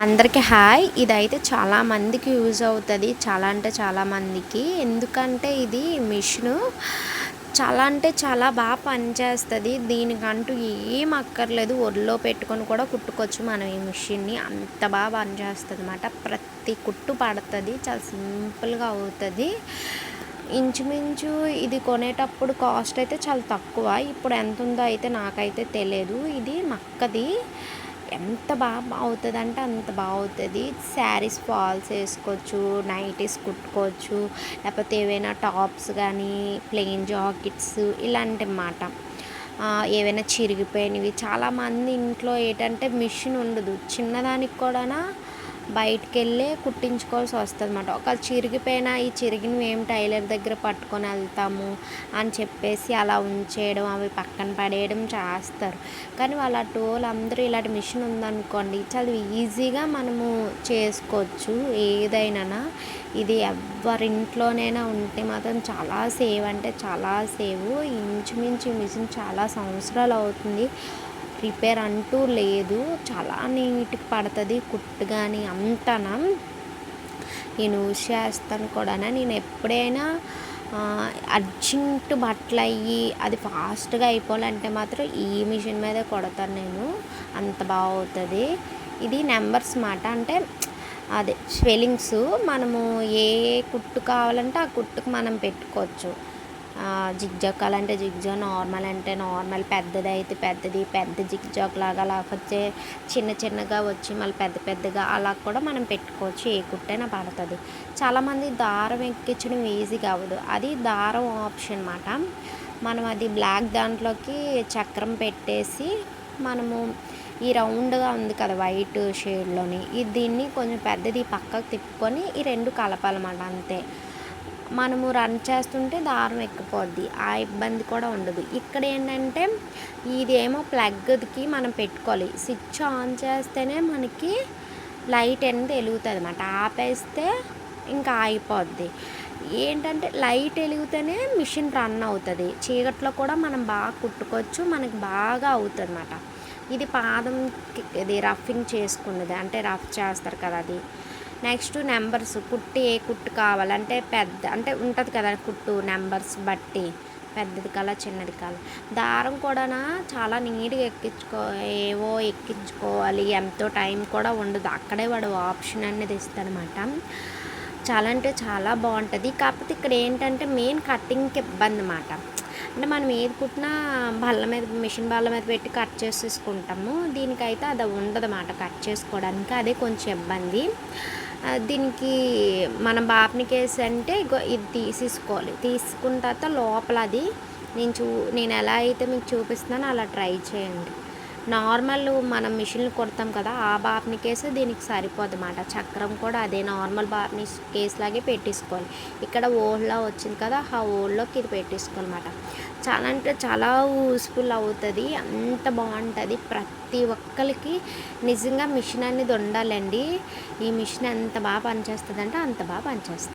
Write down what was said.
అందరికీ హాయ్. ఇదైతే చాలా మందికి యూజ్ అవుతుంది. చాలా అంటే చాలా మందికి. ఎందుకంటే ఇది మిషను చాలా అంటే చాలా బాగా పనిచేస్తుంది. దీనికంటూ ఏం అక్కర్లేదు. ఒళ్ళో పెట్టుకొని కూడా కుట్టుకోవచ్చు మనం ఈ మిషన్ని. అంత బాగా పనిచేస్తుంది అన్నమాట. ప్రతి కుట్టు పడుతుంది. చాలా సింపుల్గా అవుతుంది. ఇంచుమించు ఇది కొనేటప్పుడు కాస్ట్ అయితే చాలా తక్కువ. ఇప్పుడు ఎంత ఉందో అయితే నాకైతే తెలియదు. ఇది మక్కది. ఎంత బాగా అవుతుందంటే అంత బాగా అవుతుంది. శారీస్ ఫాల్స్ వేసుకోవచ్చు, నైటీస్ కుట్టుకోవచ్చు, లేకపోతే ఏవైనా టాప్స్ కానీ ప్లెయిన్ జాకెట్స్ ఇలాంటివన్నమాట. ఏవైనా చిరిగిపోయినవి చాలామంది ఇంట్లో ఏంటంటే మిషన్ ఉండదు. చిన్నదానికి కూడా బయటికెళ్ళే కుట్టించుకోవాల్సి వస్తుందన్నమాట. ఒకవేళ చిరిగిపోయినా ఈ చిరిగినవి ఏం టైలర్ దగ్గర పట్టుకొని వెళ్తాము అని చెప్పేసి అలా ఉంచేయడం, అవి పక్కన పడేయడం చేస్తారు. కానీ వాళ్ళంటి వాళ్ళందరూ ఇలాంటి మిషన్ ఉందనుకోండి చాలా ఈజీగా మనము చేసుకోవచ్చు ఏదైనా. ఇది ఎవరింట్లోనైనా ఉంటే మాత్రం చాలా సేవ్ అంటే చాలా సేవ్. ఇంచుమించు మిషన్ చాలా సంవత్సరాలు అవుతుంది. రిపేర్ అంటూ లేదు. చాలా నీట్గా పడుతుంది కుట్టు కానీ అంతనా. నేను యూజ్ చేస్తాను కూడా. నేను ఎప్పుడైనా అర్జెంట్ బట్టలు అయ్యి అది ఫాస్ట్గా అయిపోవాలంటే మాత్రం ఈ మిషన్ మీదే కొడతాను నేను. అంత బాగా అవుతుంది. ఇది నెంబర్స్ మాట. అంటే అదే స్వెల్లింగ్స్ మనము ఏ కుట్టు కావాలంటే ఆ కుట్టుకు మనం పెట్టుకోవచ్చు. జిగ్జాగ్ కావాలంటే జిగ్జాగ్, నార్మల్ అంటే నార్మల్, పెద్దది అయితే పెద్దది, పెద్ద జిగ్జాగ్ లాగా, లేకపోతే చిన్న చిన్నగా వచ్చి మళ్ళీ పెద్ద పెద్దగా అలా కూడా మనం పెట్టుకోవచ్చు. ఏ కుట్టైనా పడుతుంది. చాలామంది దారం ఎక్కించడం ఈజీగా అవ్వదు. అది దారం ఆప్షన్ అన్నమాట. మనం అది బ్లాక్ దాంట్లోకి చక్రం పెట్టేసి మనము ఈ రౌండ్గా ఉంది కదా వైట్ షేడ్లోని దీన్ని కొంచెం పెద్దది పక్కకు తిప్పుకొని ఈ రెండు కలపాలన్నమాట. అంతే. మనము రన్ చేస్తుంటే దారం ఎక్కిపోద్ది. ఆ ఇబ్బంది కూడా ఉండదు. ఇక్కడ ఏంటంటే ఇదేమో ప్లగ్కి మనం పెట్టుకోవాలి. స్విచ్ ఆన్ చేస్తేనే మనకి లైట్ అనేది వెలుగుతుంది అన్నమాట. ఆపేస్తే ఇంకా ఆగిపోద్ది. ఏంటంటే లైట్ వెలిగితేనే మిషన్ రన్ అవుతుంది. చీకట్లో కూడా మనం బాగా కుట్టుకోవచ్చు. మనకి బాగా అవుతుంది అన్నమాట. ఇది పాదంకి ఇది రఫింగ్ చేసుకున్నది, అంటే రఫ్ చేస్తారు కదా అది. నెక్స్ట్ నెంబర్స్ కుట్టి ఏ కుట్టు కావాలంటే పెద్ద అంటే ఉంటుంది కదా కుట్టు నెంబర్స్ బట్టి పెద్దది కల చిన్నది కల. దారం కూడా చాలా నీట్గా ఏవో ఎక్కించుకోవాలి. ఎంతో టైం కూడా ఉండదు. అక్కడే వాడు ఆప్షన్ అనేది ఇస్తాడనమాట. చాలా అంటే చాలా బాగుంటుంది. కాకపోతే ఇక్కడ ఏంటంటే మెయిన్ కటింగ్కి ఇబ్బంది అన్నమాట. అంటే మనం ఏది కుట్టినా బల్ల మీద మిషన్ బల్ల మీద పెట్టి కట్ చేసేసుకుంటాము. దీనికైతే అది ఉండదన్నమాట కట్ చేసుకోవడానికి. అదే కొంచెం ఇబ్బంది. దీనికి మనం బాప్నికేసి అంటే ఇది తీసేసుకోవాలి. తీసుకున్న తర్వాత లోపల అది నేను ఎలా అయితే మీకు చూపిస్తున్నానో అలా ట్రై చేయండి. నార్మల్ మనం మిషన్లు కొడతాం కదా ఆ బాప్ని కేసు దీనికి సరిపోదు అన్నమాట. చక్రం కూడా అదే నార్మల్ బాప్ని కేసు లాగే పెట్టేసుకోవాలి. ఇక్కడ ఓల్డ్లా వచ్చింది కదా ఆ ఓల్డ్లోకి ఇది పెట్టేసుకోవాలన్నమాట. చాలా అంటే చాలా యూస్ఫుల్ అవుతుంది. అంత బాగుంటుంది. ప్రతి ఒక్కరికి నిజంగా మిషన్ అనేది ఉండాలండి. ఈ మిషన్ ఎంత బాగా పనిచేస్తుంది అంటే అంత బాగా పనిచేస్తుంది.